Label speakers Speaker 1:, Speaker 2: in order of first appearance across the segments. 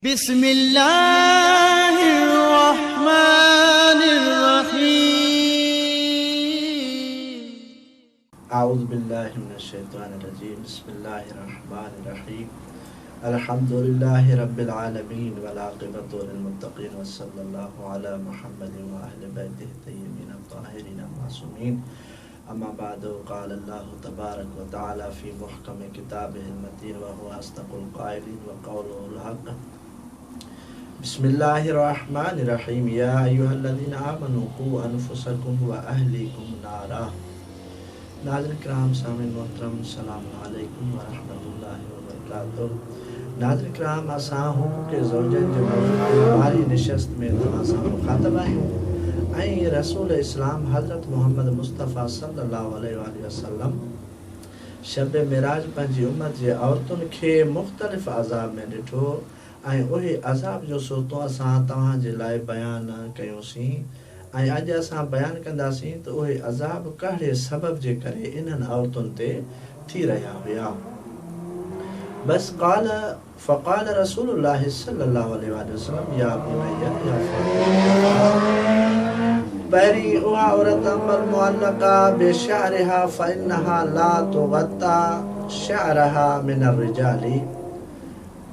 Speaker 1: بسم الله الرحمن الرحيم
Speaker 2: أعوذ بالله من الشيطان الرجيم بسم الله الرحمن الرحيم الحمد لله رب العالمين والعاقبة للمتقين وصلى الله على محمد وأهل بيته الطيبين الطاهرين المعصومين أما بعد قال الله تبارك وتعالى في محكم كتابه المتين وهو أصدق القائلين وقوله الحق بسم الله الرحمن الرحيم يا أيها الذين آمنوا قوا أنفسكم وأهليكم نارا नाज़रीन किराम सामीन मोहतरम सलाम अलैकुम व रहमतुल्लाहि व बरकातुहू। नाज़रीन किराम असां हुकूक ज़ौजनि जे वारी निशस्त में तव्हां सां मुखातब आहियूं ऐं रसूल इस्लाम हज़रत मोहम्मद मुस्तफ़ा सल्लल्लाहु अलैहि वसल्लम शब मिराज पंहिंजी उम्मत जे औरतुनि खे मुख़्तलिफ़ अज़ाब में ॾिठो ऐं उहे अज़ाब जो सोतो असां तव्हां जे लाइ बयानु कयोसीं ऐं अॼु असां बयानु कंदासीं त उहे अज़ाब कहिड़े सबब जे करे इन्हनि औरतुनि ते थी रहिया हुया। बस फ़क़ाल रसूलुल्लाह सल्लल्लाहु अलैहि वसल्लम या बुनैया या पहिरीं उहा औरत अम्मल मुअल्लक़ा बिशअरिहा फ़इन्नहा ला तुग़त्ता शअरहा मिन अर्रिजाली।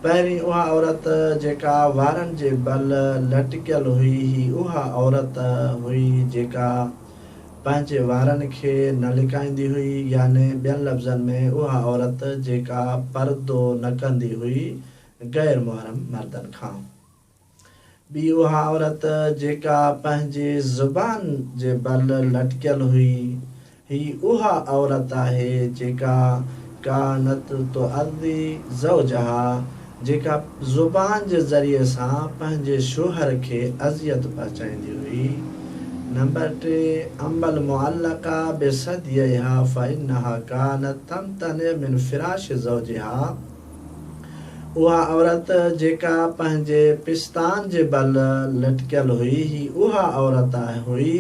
Speaker 2: पहिरीं उहा औरत जेका वारनि जे बल लटकियल हुई ही उहा औरत हुई जेका पंहिंजे वारनि खे न लिकाईंदी हुई, याने ॿियनि लफ़्ज़नि में उहा औरत जेका पर्दो न कंदी हुई गैर मुहरम मर्दनि खां। ॿी उहा औरत जेका पंहिंजे ज़ुबान जे बल लटकियल हुई ही उहा औरत आहे जेका कानत तुअज़ी ज़ौजहा जेका ज़ुबान जे ज़रिए सां पंहिंजे शोहर खे अज़ियत पहुचाईंदी हुई। नंबर 3 अम्मल मुअल्लक़ा बिसदियहा फ़इन्नहा कानत तमतने मिन फ़िराश ज़ौजिहा। उहा औरत जेका पंहिंजे पिस्तान जे बल लटकियल हुई ही उहा औरत हुई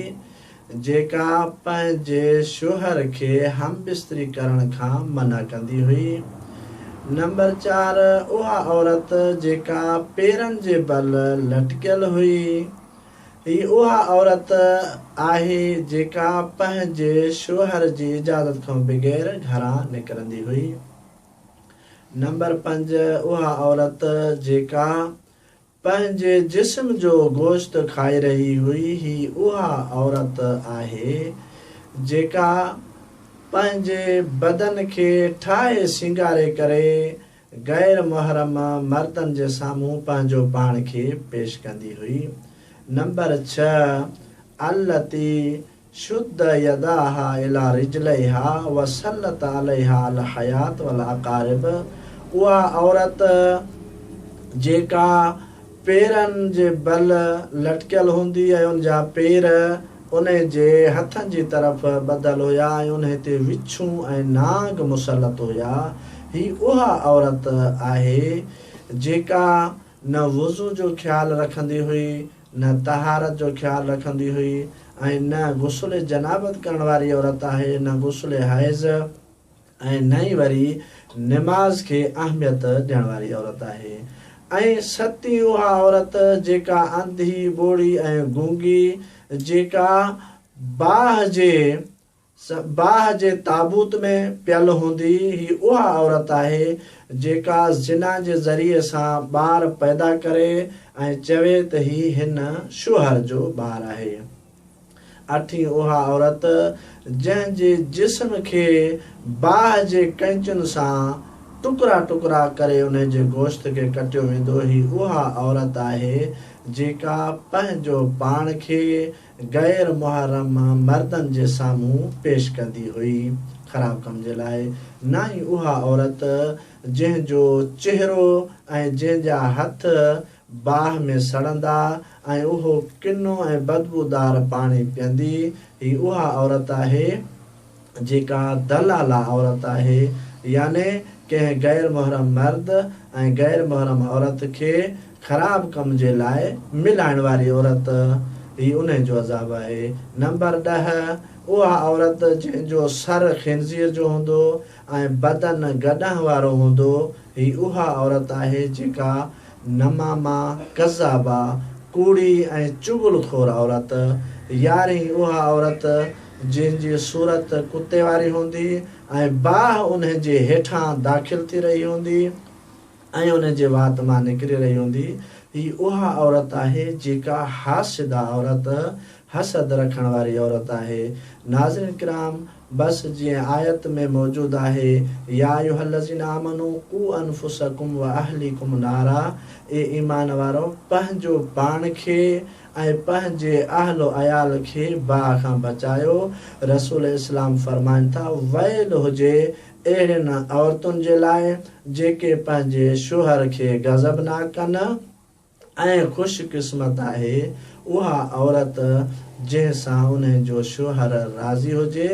Speaker 2: जेका पंहिंजे शोहर खे हम बिस्तरी करण खां मना कंदी हुई। नंबर 4 उहा औरत जेका पेरनि जे बल लटकियल हुई ही उहा औरत आहे जेका पंहिंजे शोहर जी इजाज़त खां बग़ैर घरां निकिरंदी हुई। नंबर 5 उहा औरत जेका पंहिंजे जिस्म जो गोश्त खाई रही हुई ही उहा औरत आहे जेका पंहिंजे बदन खे ठाहे सिंगारे करे गैर मुहरम मर्दनि जे साम्हूं पंहिंजो पाण खे पेश कंदी हुई। नंबर 6 अल्लती शुद्ध यदाहा इला रिजलैहा वसल्लत अलैहा अल हयात वल अकारिब। उहा औरत जेका पेरनि जे बल लटकियल हूंदी ऐं उन जा पेर उन जे हथनि जी तरफ़ बदल हुया ऐं उन ते विछूं ऐं नाग मुसलत हुया ही उहा औरत आहे जेका न वुज़ू जो ख़्यालु रखंदी हुई, न तहारत जो ख़्यालु रखंदी हुई ऐं न गुस्ल जनाबत करण वारी औरत आहे, न गुस्ल हैज़ ऐं न ई वरी निमाज़ खे अहमियत ॾियण वारी औरत आहे। ऐं 7 उहा औरत जेका अंधी ॿोड़ी ऐं गूंगी जेका बाह जे ताबूत में पियल हूंदी ही उहा औरत आहे जेका ज़िना जे ज़रिए सां ॿार पैदा करे ऐं चवे त ही हिन शोहर जो ॿारु आहे। 8 उहा औरत जंहिंजे जिस्म खे बाह जे कैंचुनि सां टुकड़ा टुकड़ा करे उन जे गोश्त खे कटियो वेंदो ही उहा औरत आहे जेका पंहिंजो पाण खे गैर मुहरम मर्दनि जे साम्हूं पेश कंदी हुई ख़राब कम जे लाइ। न ई उहा औरत जंहिंजो चेहरो ऐं जंहिंजा हथ बाह में सड़ंदा ऐं उहो किनो ऐं बदबूदार पाणी पीअंदी ही उहा औरत आहे जेका दलाला औरत आहे, याने कंहिं गैर मुहरम मर्द ऐं गैर मुहरम औरत खे ख़राब कम जे लाइ मिलाइण वारी औरत ही उन जो अज़ाब आहे। नंबर 10 उहा औरत जंहिंजो सर खिंज़ीर जो हूंदो ऐं बदन गॾह वारो हूंदो ही उहा औरत आहे जेका नमामा कज़ाबा कूड़ी ऐं चुगलखोर औरत। 11 उहा औरत जंहिंजी सूरत कुते वारी हूंदी ऐं बाह उन जे हेठां दाख़िल थी रही हूंदी ऐं उन जे वात मां निकिरी रही हूंदी। ही उहा औरत आहे जेका हासिदा औरत, हसद रखण वारी औरत आहे। नाज़रीन किराम, बस जीअं आयत में मौजूद आहे, या अय्युहल्लज़ीना आमनू कू अनफुसकुम व अहलीकुम नारा, ए ईमान वारो पंहिंजो पाण खे ऐं पंहिंजे अहलो अयाल खे बाह खां बचायो। रसूल इस्लाम फरमाइनि था, वैल हुजे अहिड़ियुनि औरतुनि जे लाइ जेके पंहिंजे शोहर खे गज़ब न कनि, ऐं ख़ुशकिस्मत आहे उहा औरत जंहिंसां उन जो शोहर राज़ी हुजे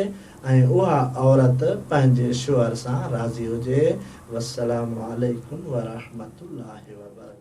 Speaker 2: ऐं उहा औरत पंहिंजे शोहर सां राज़ी हुजे। वस्सलामु अलैकुम व रहमतुल्लाहि व बरकातहू।